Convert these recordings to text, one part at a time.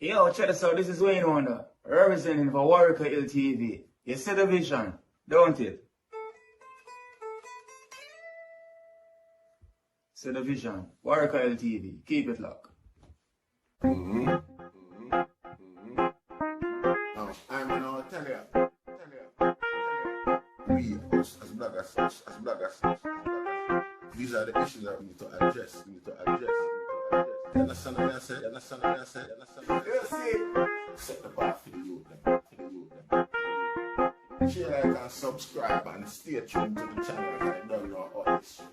Yo, check this out. This is Wayne Wonder, representing for Warrior LTV. You see the vision, don't it? See the vision. Warrior LTV. Keep it locked. Now, I'm gonna tell you. We, as bloggers, these are the issues that we need to address. You understand what I said? You see? Set the bar for the youth. Share, like, and subscribe, and stay tuned to the channel. I don't know all this shit.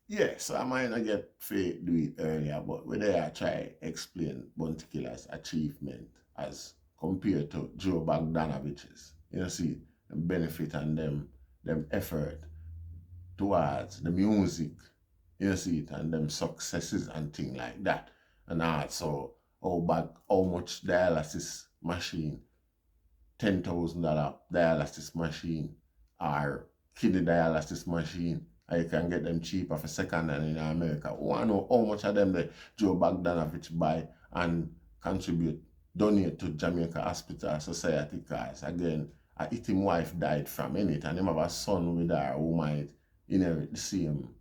Yeah, so I might not get to do it earlier, but when I try explain Bounty Killer's achievement as compared to Joe Bagdanovich's, you see, the benefit and them effort towards the music, you see it, and them successes and things like that. And also how much dialysis machine, $10,000 dialysis machine or kidney dialysis machine, and you can get them cheaper for second hand in America. We want to know how much of them the Joe Bagdanovich buy and donate to Jamaica Hospital Society, cause again, his wife died from it, and him have a son with her who might inherit the same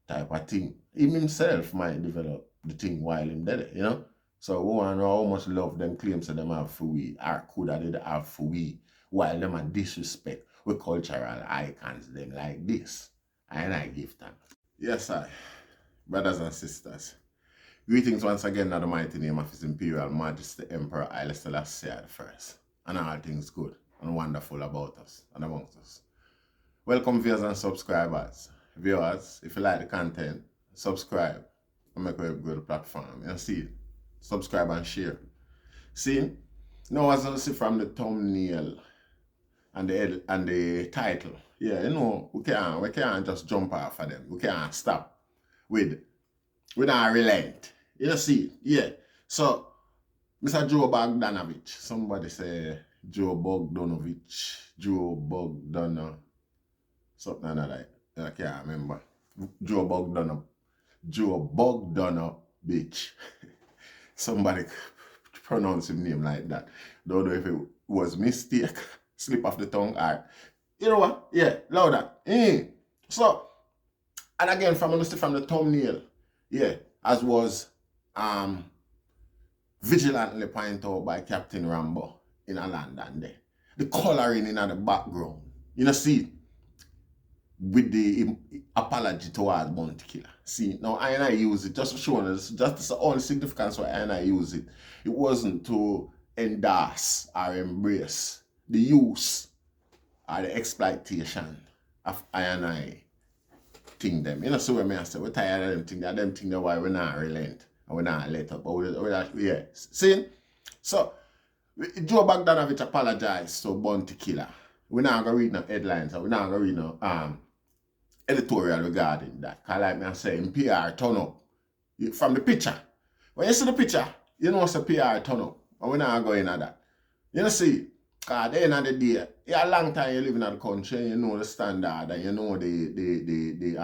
type of thing. Him himself might develop the thing while him dead, you know? So we want to know how much love them claims that them have for we, or could they have for we, while them are disrespect with cultural icons them like this. And I give thanks. Yes, sir. Brothers and sisters. Greetings once again in the mighty name of His Imperial Majesty Emperor Haile Selassie I, and all things good and wonderful about us and amongst us. Welcome viewers and subscribers. Viewers, if you like the content, subscribe and make a good platform. You see, subscribe and share. See, now as you see from the thumbnail and the title, yeah, you know, we can't just jump off of them. We can't stop with our relent. You see, yeah. So, Mr. Joe Bagdanovic, somebody say Joe Bogdanovich, Joe Bogdanovic, something like that. I can't remember. Joe Bogdanovich. Somebody pronounce his name like that. Don't know if it was mistake, slip of the tongue, or you know what? Yeah, louder. So, and again, from the thumbnail, yeah, as was vigilantly pointed out by Captain Rambo in a London there. The coloring in the background, you know, see, with the apology towards Bounty Killer. See, now I use it just to show us, just the only significance why I use it. It wasn't to endorse or embrace the use or the exploitation of I think them. You know, so when I say we're tired of them think that why we're not relent and we're not let up. But yeah. See? So Joe Bagdanovic apologized to Bounty Killer. We're not gonna read no headlines, or we're not gonna read no editorial regarding that. Cause like I say, in PR turn up. From the picture. When you see the picture, you know it's a PR turn up. And we're not going at that. You know, see, cause at the end of the day, a long time you live in the country, and you know the standard and you know the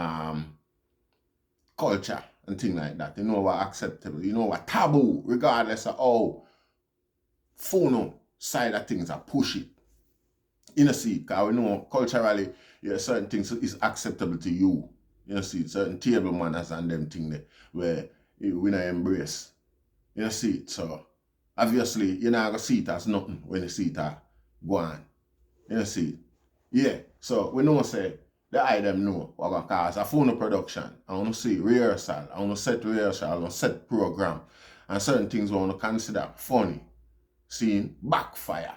culture and things like that. You know what acceptable, you know what taboo, regardless of how phone side of things are push it. You know, see, because we know culturally, yeah, certain things is acceptable to you. You know, see, certain table manners and them things there where we not embrace. You know, see, so obviously you're not gonna see it as nothing when you see it go on. You know, see, yeah. So we know say the item know what gonna cause a phone production. I wanna see rehearsal, I wanna set rehearsal, I wanna set program, and certain things we wanna consider funny. See, backfire.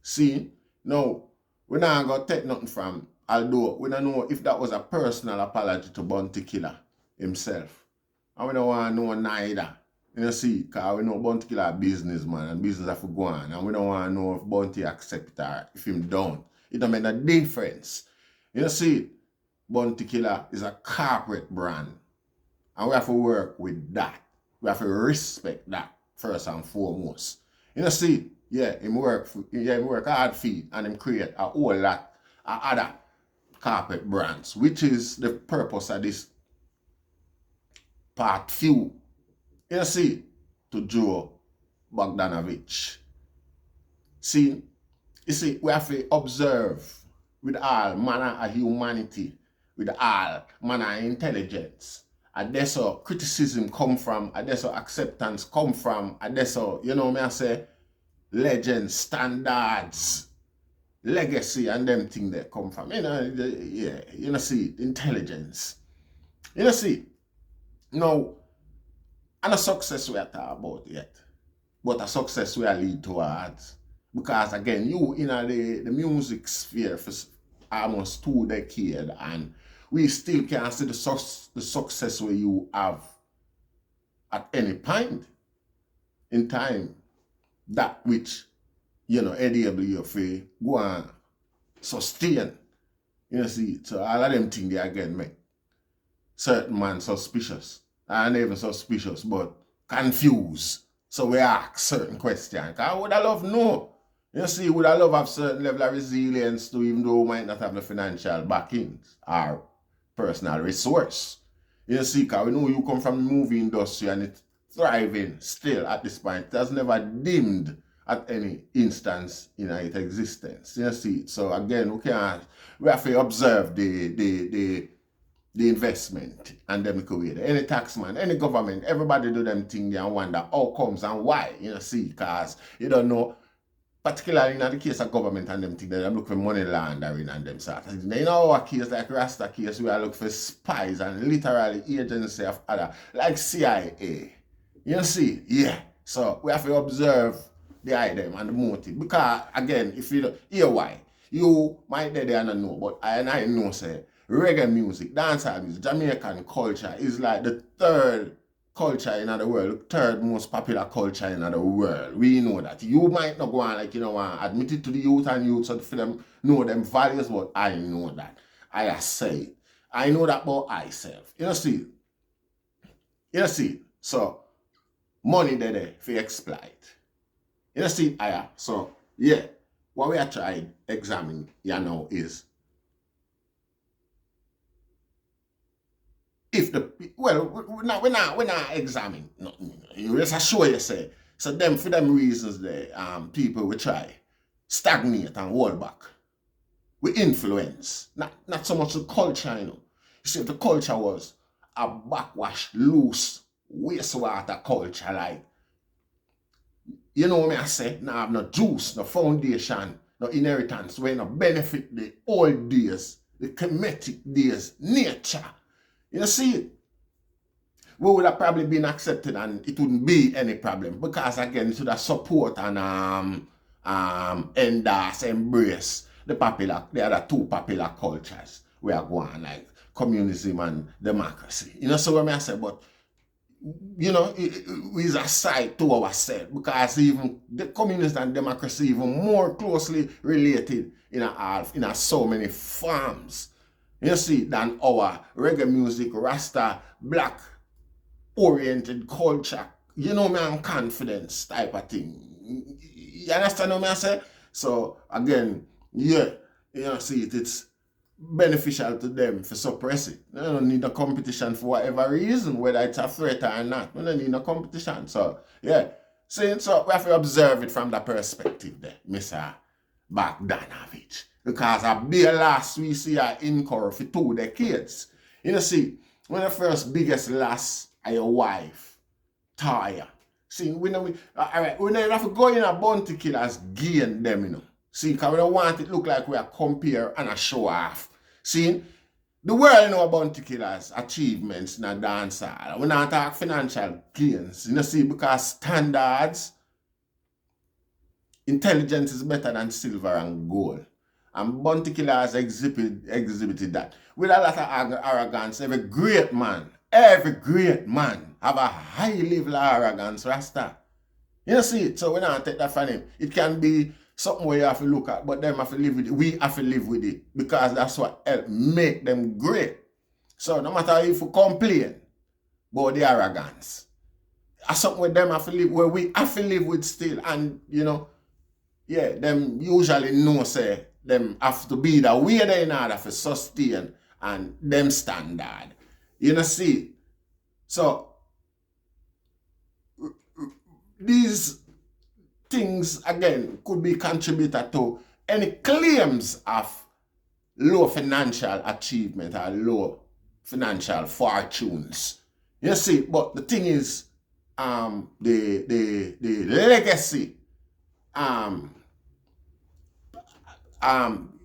See, now we're not gonna take nothing from, although we don't know if that was a personal apology to Bounty Killer himself. And we don't want to know neither. You know, see, because we know Bounty Killer a businessman and business have to go on. And we don't want to know if Bounty accept or if him don't. It don't make a difference. You know, see, Bounty Killer is a corporate brand. And we have to work with that. We have to respect that first and foremost. You know, see, yeah, him work hard for it and him create a whole lot of other corporate brands, which is the purpose of this part few. You see, to Joe Bogdanovich. See, you see, we have to observe with all manner of humanity, with all manner of intelligence. And that's where criticism come from, and that's where acceptance come from, and that's where, you know me I say, legends, standards, legacy, and them things that come from. You know, yeah, you know, see, intelligence. You know, see, now, and a success we are talking about yet, but a success we are lead towards. Because again, you in the music sphere for almost 2 decades, and we still can't see the success where you have at any point in time, that which, you know, enable you to go and sustain. You know, see, so all of them things they again make certain man suspicious, and even suspicious, but confused. So we ask certain questions. I would have loved know. You see, would I love have certain level of resilience to, even though we might not have the financial backings or personal resource. You see, because we know you come from the movie industry and it's thriving still at this point. It has never dimmed at any instance in its existence. You see, so again, we have to observe the investment and them way. Any taxman, any government, everybody do them thing there and wonder how comes and why. You know, see, because you don't know. Particularly in the case of government and them things, them look for money laundering and them sort of things. In our case, like Rasta case, we are looking for spies and literally agency of other, like CIA. You see? Yeah. So we have to observe the item and the motive. Because again, if you don't hear why, you might there and know, but I know say reggae music, dancehall music, Jamaican culture is like the third culture in the world, the third most popular culture in the world. We know that. You might not go on like, you know, admit it to the youth and youth so for them know them values, but I know that. I say it. I know that about myself. You know, see? You know, see? So, money there for exploit. You know, see? So, yeah. What we are trying to examine, you know, is if the, well, we're not examining nothing. You just show you say. So them, for them reasons there, people will try stagnate and hold back. We influence, not so much the culture, you know. You see, if the culture was a backwash, loose, wastewater culture, like, you know what I say, now have no juice, no foundation, no inheritance, where no benefit the old days, the Kemetic days, nature. You see, we would have probably been accepted and it wouldn't be any problem because again, it would have support and endorse, embrace the other 2 popular cultures we are going like communism and democracy. You know, so what I say, but you know, it is a side to ourselves because even the communist and democracy even more closely related in so many forms. You see, than our reggae music, Rasta, black oriented culture, you know, man, confidence type of thing. You understand what I say? So again, yeah, you know, see it's beneficial to them to suppress it. They don't need a competition for whatever reason, whether it's a threat or not. We don't need a competition. So yeah. So we have to observe it from that perspective there, Mr. Bogdanovich. Because a big loss we see are incur for 2 decades. You know, see, one of the first biggest loss are your wife, Taya. See, we don't have to go in a bounty killers gain them, you know. See, because we don't want it look like we are compare and a show off. See, the world know bounty killers' achievements in a dancehall. We not talk financial gains, you know, see, because standards, intelligence is better than silver and gold. And bounty killers exhibited that. With a lot of arrogance, every great man have a high level of arrogance, Rasta. You see it? So we don't take that from him. It can be something where you have to look at, but them have to live with it. We have to live with it because that's what help make them great. So no matter if we complain about the arrogance, that's something where them have to live, where we have to live with still. And you know, yeah, them usually know say them have to be the way they in order for sustain and them standard. You know, see. So these things, again, could be contributed to any claims of low financial achievement or low financial fortunes. You see, but the thing is, the legacy,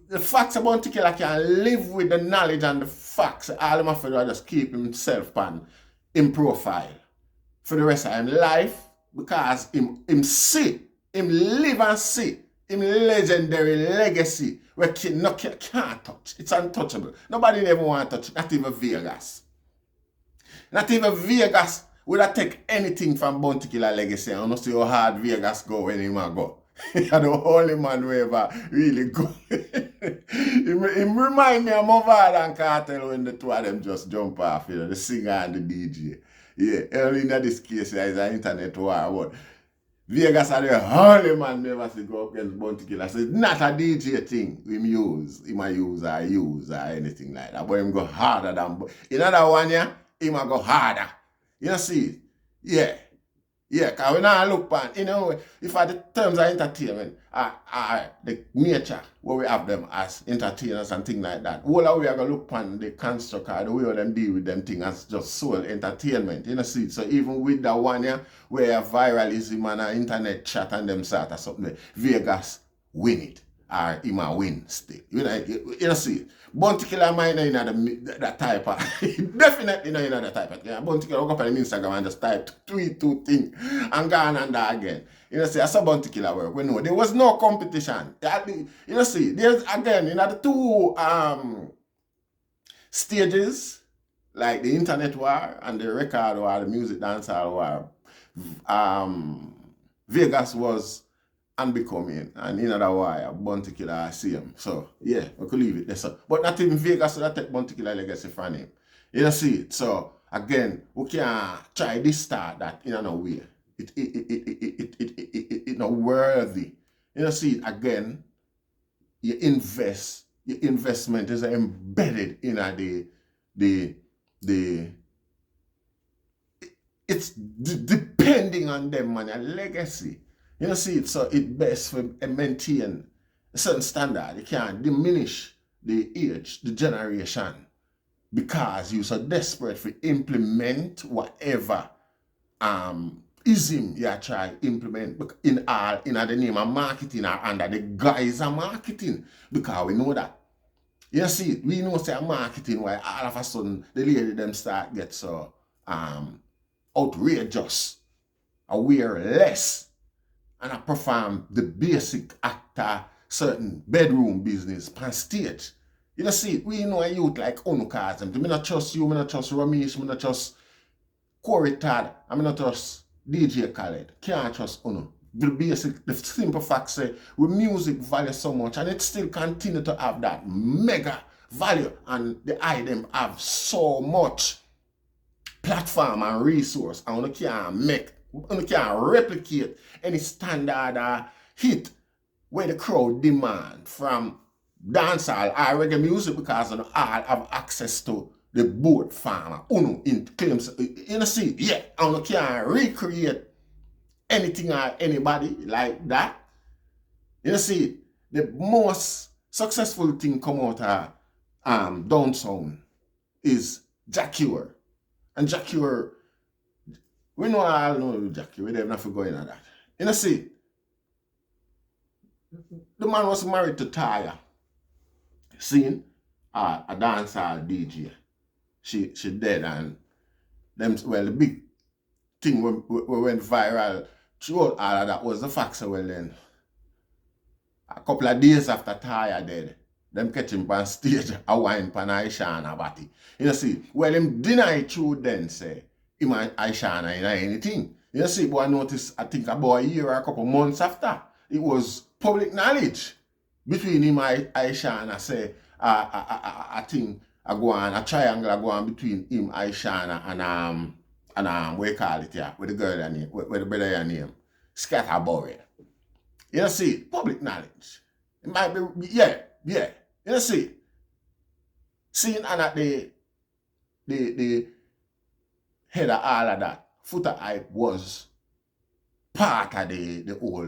the facts about Tikila can live with the knowledge and the facts. All him have to do is just keep himself on in profile for the rest of his life, because him live and see him legendary legacy where can't touch. It's untouchable. Nobody ever want to touch it, not even Vegas. Not even Vegas would have take anything from Bounty Killer legacy. I don't see how hard Vegas go when he might go. He's the only man who ever really go. He remind me of Mavard and Cartel when the two of them just jump off, the singer and the DJ. Yeah, early in this case, there is an internet war. But Vegas are the only man never see go up against Bounty Killer. So it's not a DJ thing he might use or anything like that. But him go harder than. In other one, yeah, he might go harder. You see? Yeah. Yeah, because when I look at, if at the terms of entertainment, the nature where we have them as entertainers and things like that, all of we are going to look upon the construct or the way them deal with them things as just sole entertainment, see? So even with that one here, where viralism and internet chat and them sort of something, Vegas win it. Or he might win still. You see? Bounty Killer might not in that type of definitely not in that type of thing. Bounty Killer go up on Instagram and just type tweet two things and go on and that again. See, I saw Bounty Killer work. We know there was no competition. See, there's again, the two stages, like the internet war and the record war, the music dancehall war. Vegas was unbecoming, and in other way, Bounty Killer see him. So yeah, we could leave it there. So, but not in Vegas, so that take Bounty Killer legacy from him. You see it. So again, we can try this start that in no way. It not worthy. You see it again. Your investment is embedded in it's depending on them man, a legacy. You see it, so it best for maintain a certain standard. You can't diminish the age, the generation, because you're so desperate to implement whatever ism you try to implement in the name of marketing or under the guise of marketing, because we know that. You see it, we know say marketing why all of a sudden the lady them start get so outrageous, aware less. And I perform the basic actor, certain bedroom business on stage. You see, we know a youth like Onukazem. I not trust you, I not trust Ramesh, I not trust Corey Todd, I not trust DJ Khaled. Can't trust Onu. The simple fact say, with music value so much, and it still continue to have that mega value, and the item have so much platform and resource, and you can't replicate any standard hit where the crowd demand from dancehall or reggae music, because all have access to the boat farmer. In claims, see, yeah, and you can't recreate anything or anybody like that. You see, the most successful thing come out of downsound is Jacure. And Jacure, we know all know Jackie, we don't have to go into that. You see, the man was married to Taya, seeing a dancehall DJ. She dead, and them, well, the big thing we went viral throughout all of that was the fact that, well, then, a couple of days after Taya dead, them catch him on stage a wine pan ishawna body. You see, well, him deny true then say, him and ishawna in anything. You see, but I noticed, I think about a year or a couple months after, it was public knowledge between him and ishawna, say, I think I go on, a triangle I go on between him, ishawna, and what you call it here, with the girl name, with the brother name, Scatta Burrell. You see, public knowledge. It might be, yeah. You see, seeing and at the head of all of that, footer hype was part of the whole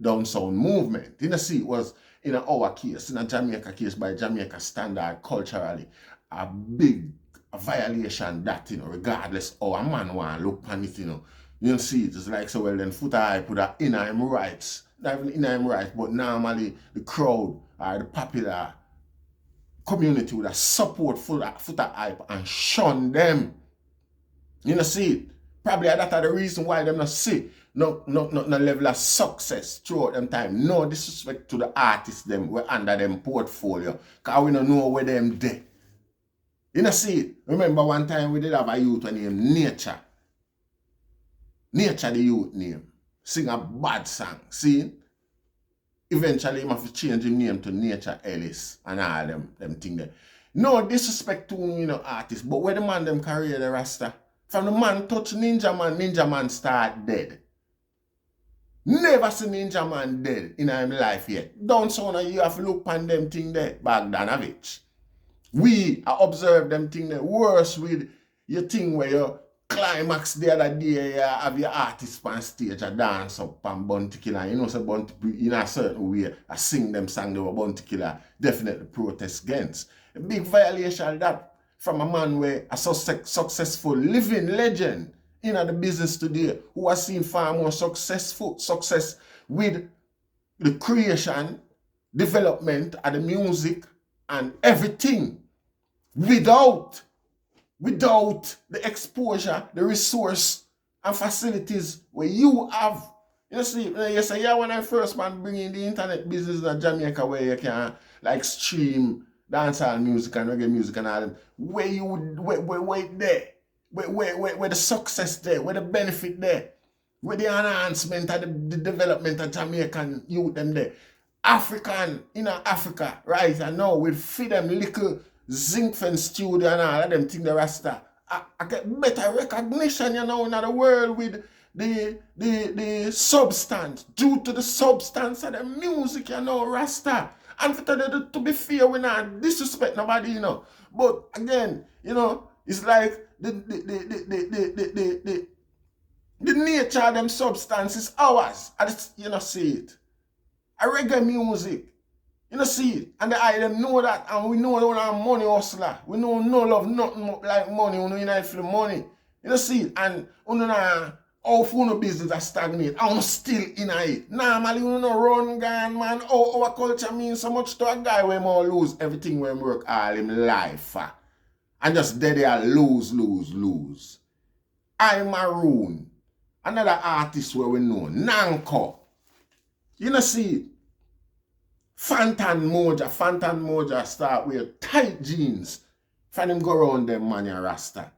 downsound movement. You know, see, it was in our case, in a Jamaica case, by Jamaica standard, culturally, a big violation that, you know, regardless how a man want to look on it, you know. You see, it's like, so well, then foot I put that in him rights, not even in him rights, but normally the crowd or the popular community would support foot hype and shun them. You know, see, probably that's the reason why them not see no level of success throughout them time. No disrespect to the artists them were under them portfolio, because we don't know where them there. You know, see, remember one time we did have a youth named Nature. Nature the youth name. Sing a bad song. See? Eventually he have to change his name to Nature Ellis and all them thing there. No disrespect to, you know, artists, but where the man them career the Rasta. From the man touch Ninja Man start dead. Never see Ninja Man dead in his life yet. Downsound, you have to look on them thing there, Bogdanovich. We observe them thing there. Worse with your thing where you climax the other day, you have your artist on stage, a dance up and Bounty Killer. You know, so Bounty, in a certain way, I sing them song they were Bounty Killer, definitely protest against. A big violation that from a man where a successful living legend in the business today who has seen far more success with the creation, development of the music and everything without the exposure, the resource and facilities where you have. You see, you say, yeah, when I first man bring in the internet business in Jamaica where you can like stream dancehall music and reggae music and all that, where you would where there, where the success there, where the benefit there, where the enhancement of the development of Jamaican youth them there. African, in Africa, right, and now we feed them little zinc fence studio and all of them thing the Rasta. I get better recognition, you know, in the world with the substance, due to the substance of the music, you know, Rasta. And to be fair, we not disrespect nobody, you know. But again, you know, it's like the nature of them substance is ours. I just, you know, see it. A reggae music, you know, see it. And the eye them know that, and we know we are money hustler. We know no love, nothing like money. We know unite for the money. You know, see it. And we know all phone business are stagnate. And we still in it. Normally, we know run gun, man. Oh, our culture means so much to a guy where more lose everything when work all him life. And just there they are lose. I Maroon. Another artist where we know. Nanko. You know, see, Fantan Moja start with tight jeans. Find him go around them man and Rasta.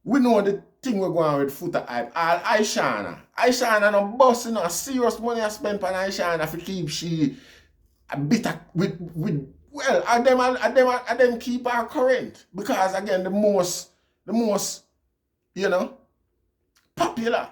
We know the thing we're going with foot hype. All ishawna. Ishawna no boss, you know, serious money I spend on ishawna to keep she a bit of, with well, I them keep her current. Because again, the most, you know, popular.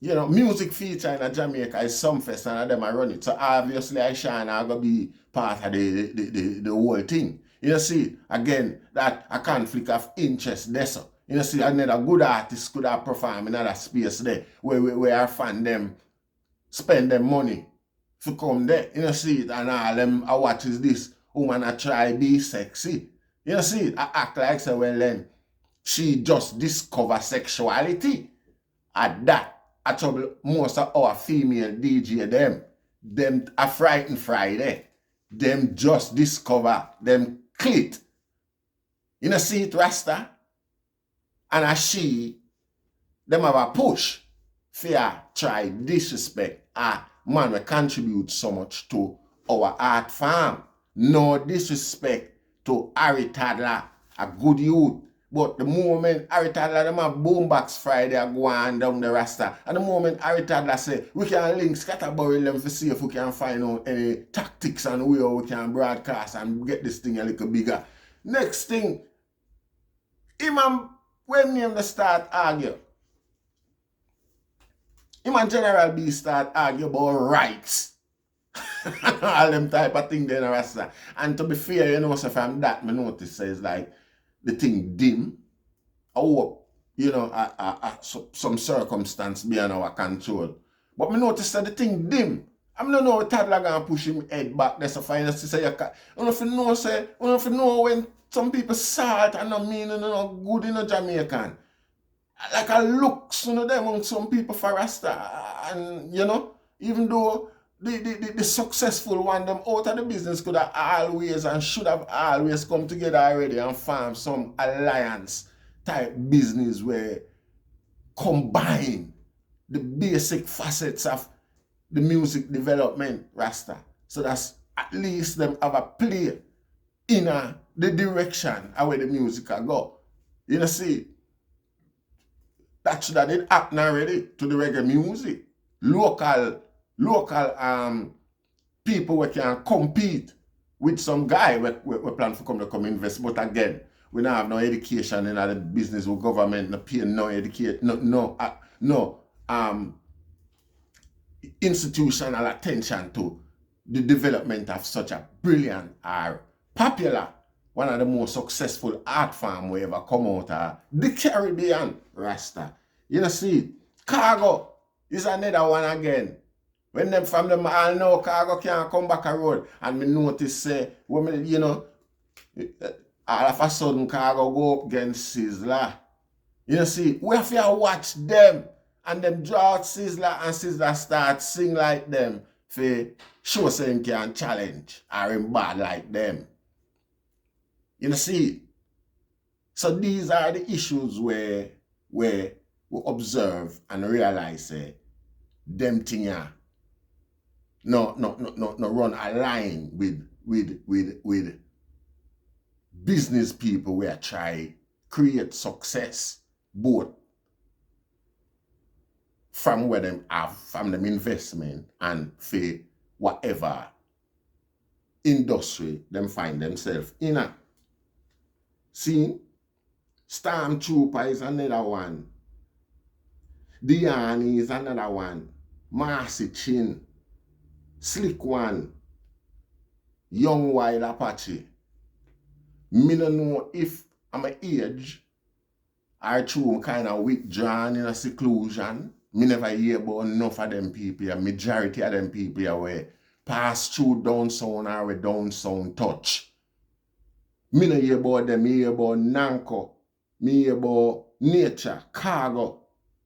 You know, music feature in Jamaica is Sumfest and them I run it. So obviously ishawna are going to be part of the whole thing. You know, see, again, that a conflict of interest there. So, you know, see, another good artist could have performed in another space there where our fan them spend them money to come there. You know, see it, and all them, I watch is this woman I try be sexy. You know, see it, I act like so well then she just discover sexuality. At that. I trouble most of our female DJ them a frightened Friday. Them just discover them clit. You know, see it, Rasta? And as she, them have a push. Fear, try, disrespect. Man, we contribute so much to our art farm. No disrespect to Harry Tadler, a good youth. But the moment Harry Tadler them have boombox Friday I go on down the Rasta. And the moment Harry Tadler say we can link Scatta Burrell them to see if we can find out any tactics and way we can broadcast and get this thing a little bigger. Next thing, when me start argue. Him and General B start argue about rights. All them type of thing there in the Rasta. And to be fair, you know, so from that, me notice says like the thing dim. I hope you know, some circumstance beyond our control. But me notice that the thing dim. I'm not know toddler gonna push him head back. That's a fine to say you can. You know if you know say, you know if you know when some people salt and not mean and not good in a Jamaican. Like a looks, you know, them among some people for Rasta, and you know, even though the successful one, them out of the business could have always and should have always come together already and form some alliance type business where combine the basic facets of the music development, Rasta. So that's at least them have a play in the direction of where the music can go. You know, see, that should have did happen already to the reggae music. Local people we can compete with some guy we plan for come invest. But again, we don't have no education in the business with government, no pay, no educate, no institutional attention to the development of such a brilliant or popular, one of the most successful art form we ever come out of the Caribbean, Rasta. You know, see, Cargo is another one again. When them from them all know Cargo can't come back a road, and me notice when me, you know, all of a sudden Cargo go up against Sizzla. You know, see, we have to watch them, and them draw out Sizzla, and Sizzla start sing like them for show say him can challenge or him bad like them. You know, see, so these are the issues where we observe and realize them thing no run a line with business people where try create success both from where them have from them investment and for whatever industry them find themselves in a. See, Stormtrooper is another one. Diani is another one. Marcy Chin, Slick One, Young Wild Apache. Me don't know if I'm an age or through kind of withdrawn in a seclusion. Me never hear about enough of them people. A majority of them people are where pass through downsound or where downsound touch. Me no hear about them. Me hear about Nanko. Me hear about Nature, Cargo,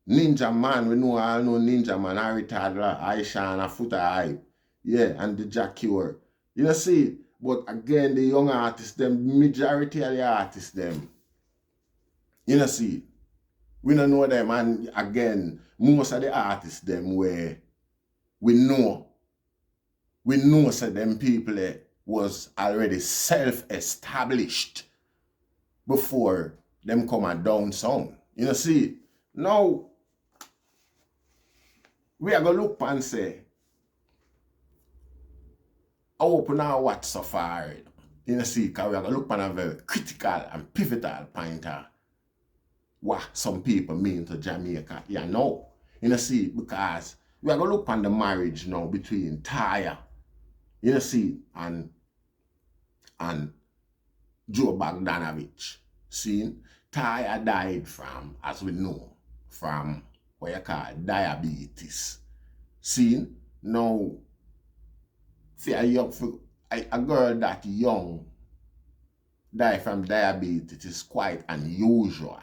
Ninja Man. We know all know Ninja Man, Harry Toddler, Ishawna, Foota Hype. Yeah, and the Jacure. You know, see, but again, the young artists, them, majority of the artists, them, you know, see, we don't know them, and again, most of the artists, them, where we know that them people was already self-established before them come and down sound. You know, see, now, we are going to look and say, I open our watch so far, you know, see, because we are going to look on a very critical and pivotal point of what some people mean to Jamaica, you know. You know, see, because we are going to look on the marriage now between Taya, you know, see, and Joe Bagdanovic. See, Taya died from, as we know, from what you call diabetes. See, now, for a girl that young die from diabetes is quite unusual.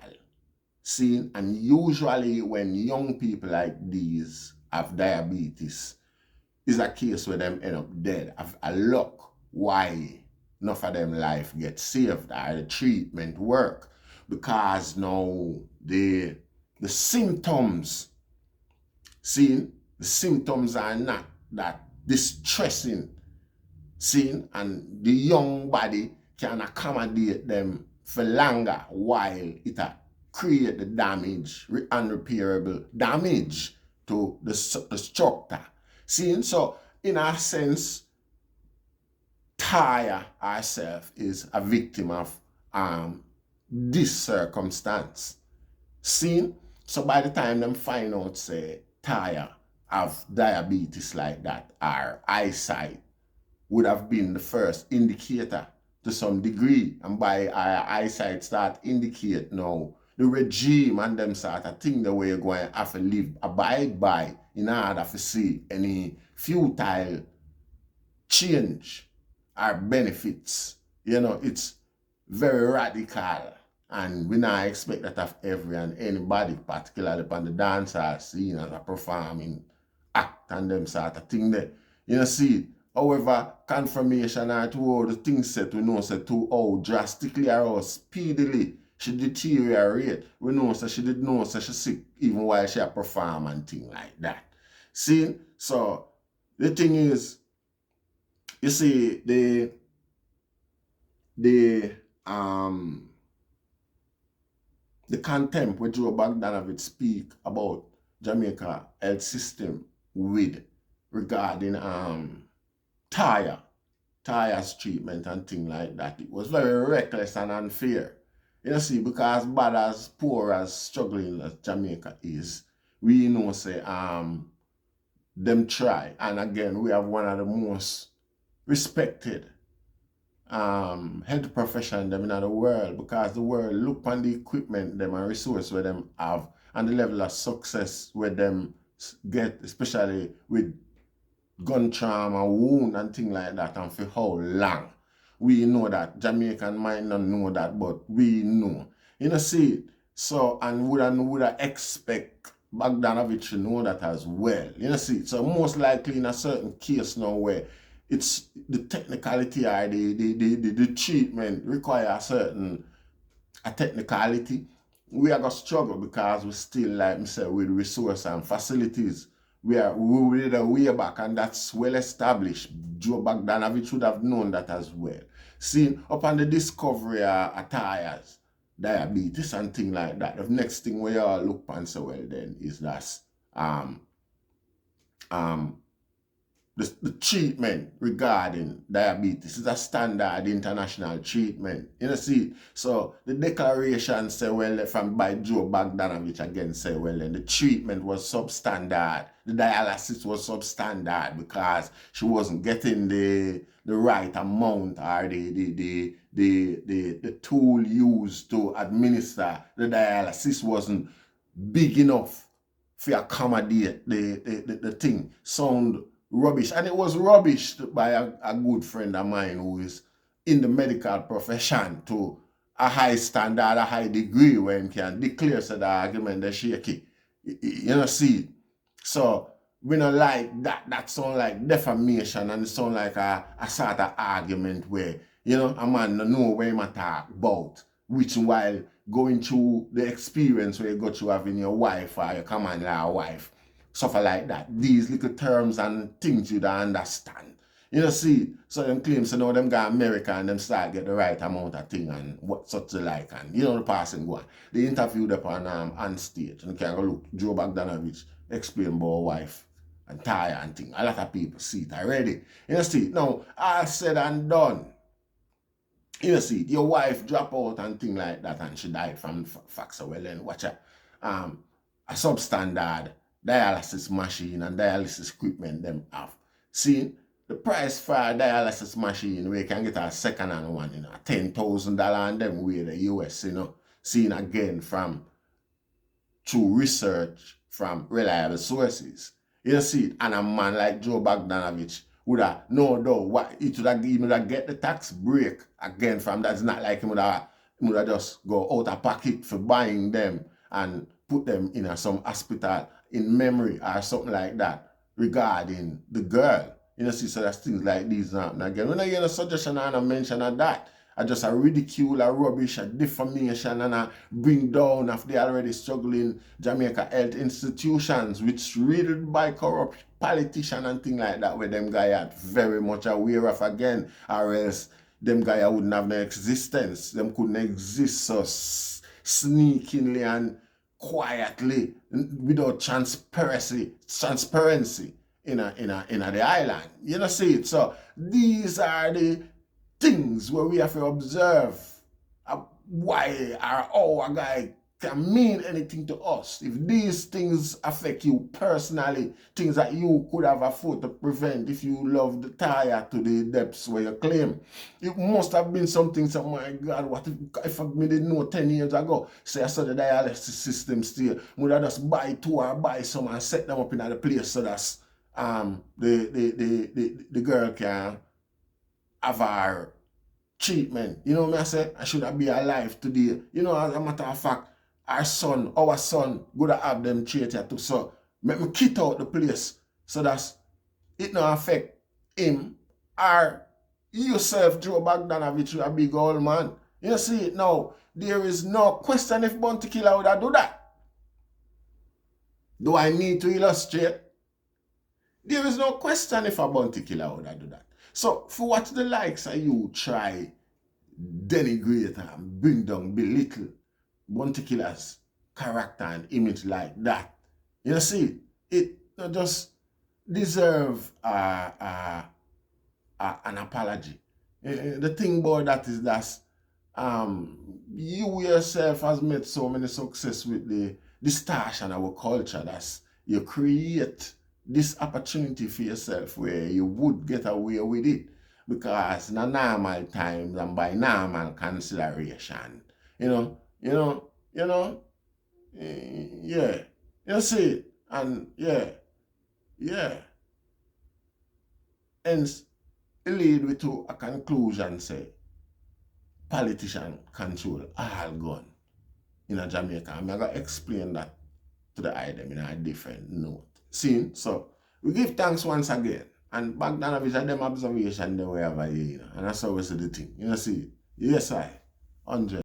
See, and usually when young people like these have diabetes, is a case where them end up dead. Have a luck why enough of them life get saved or the treatment work. Because now the symptoms, see, the symptoms are not that distressing, see, and the young body can accommodate them for longer while it create the damage, unrepairable damage to the structure. See, so in a sense, Taya herself is a victim of this circumstance. See, so by the time them find out, say, Taya have diabetes like that, our eyesight would have been the first indicator to some degree, and by our eyesight start indicate now the regime and them sort of thing the way you're going to have to live, abide by in order to see any futile change or benefits. You know, it's very radical. And we not expect that of every and anybody, particularly upon the dancehall scene as a performing act and them sort of thing there. You know, see, however, confirmation or to all the things said, we know said to how drastically or how speedily she deteriorate. We know so she did know so she sick even while she a perform and thing like that. See, so the thing is, you see, the contempt where Joe Bagdanovic speak about Jamaica health system with regarding Taya's treatment and thing like that. It was very reckless and unfair. You see, because bad as poor as struggling as Jamaica is, we know say them try. And again, we have one of the most respected health profession them in the world, because the world look on the equipment them and resource where them have and the level of success where them get, especially with gun trauma, wound and thing like that, and for how long. We know that. Jamaican might not know that, but we know. You know, see, so, and would I expect Bogdanovich to know that as well. You know, see, so most likely in a certain case now where it's the technicality or the treatment require a certain technicality, we are going to struggle because we still, like I said, with resource and facilities. We did a way back, and that's well established. Joe Bagdanovic would have known that as well. See, upon the discovery of tires, diabetes and things like that, the next thing we all look and say, well then, is that the treatment regarding diabetes is a standard international treatment. You know, see, so the declaration say, well, from by Joe Bagdanovic again say, well, then the treatment was substandard. The dialysis was substandard because she wasn't getting the right amount or the tool used to administer the dialysis wasn't big enough to accommodate the thing. Sound rubbish. And it was rubbish by a good friend of mine who is in the medical profession to a high standard, a high degree, where he can declare so the argument is shaky. You know, see. So we don't like that. That sound like defamation, and it sound like a sort of argument where, you know, a man don't know where he talk about, which while going through the experience where you go through having your wife or your common law wife, suffer like that. These little terms and things you don't understand. You know, see, so them claims, so now them go America and them start get the right amount of thing and what such like, and you know the person go on. They interviewed up on stage, and you can go look, Joe Bagdanovic explain about wife and Taya and thing. A lot of people see it already. You know, see, now, all said and done. You know, see, your wife drop out and thing like that, and she died from Faxa. Well, then watch a substandard dialysis machine and dialysis equipment them have. See, the price for a dialysis machine, we can get a second-hand one, you know, $10,000 and them way the US, you know, seen again from through research from reliable sources. You see, and a man like Joe Bagdanovic would have no doubt what it would have get the tax break again from that. It's not like he would have just go out of pocket for buying them and put them in some hospital in memory or something like that regarding the girl. You know, see, so there's things like these now. And again, when I get a suggestion and a mention of that, I just a ridicule, a rubbish, a defamation, and a bring down of the already struggling Jamaica health institutions, which riddled by corrupt politicians and things like that, where them guy are very much aware of again, or else them guy wouldn't have no existence. Them couldn't exist so sneakingly and quietly without transparency in the island. You know, see it. So these are the things where we have to observe why or how a guy can mean anything to us. If these things affect you personally, things that you could have afforded to prevent if you love the tire to the depths where you claim. It must have been something, so my God, what if I didn't know 10 years ago? Say I saw the dialysis system still. Would I just buy two or buy some and set them up in the place so that the girl can have her treatment. You know what I say? I should have been alive today. You know, as a matter of fact, our son would have them treated too. So make me kit out the place so that it not affect him or yourself, Joe Bogdanovich, a big old man. You see it now. There is no question if Bounty Killer would have do that. Do I need to illustrate? There is no question if a Bounty Killer would have do that. So for what the likes of you try denigrate and bring down, belittle Bounty Killer's character and image like that, you see, it just deserve an apology. The thing about that is that you yourself has made so many success with the distortion of our culture that you create this opportunity for yourself where you would get away with it because in a normal times and by normal consideration, yeah, you see, and yeah, hence it lead me to a conclusion say politician control all gun in a Jamaica. I'm going to explain that to the item in a different note. See, so we give thanks once again. And Bogdanovich and them observation they wherever you know. And that's how we see the thing. You know, see, yes I 100.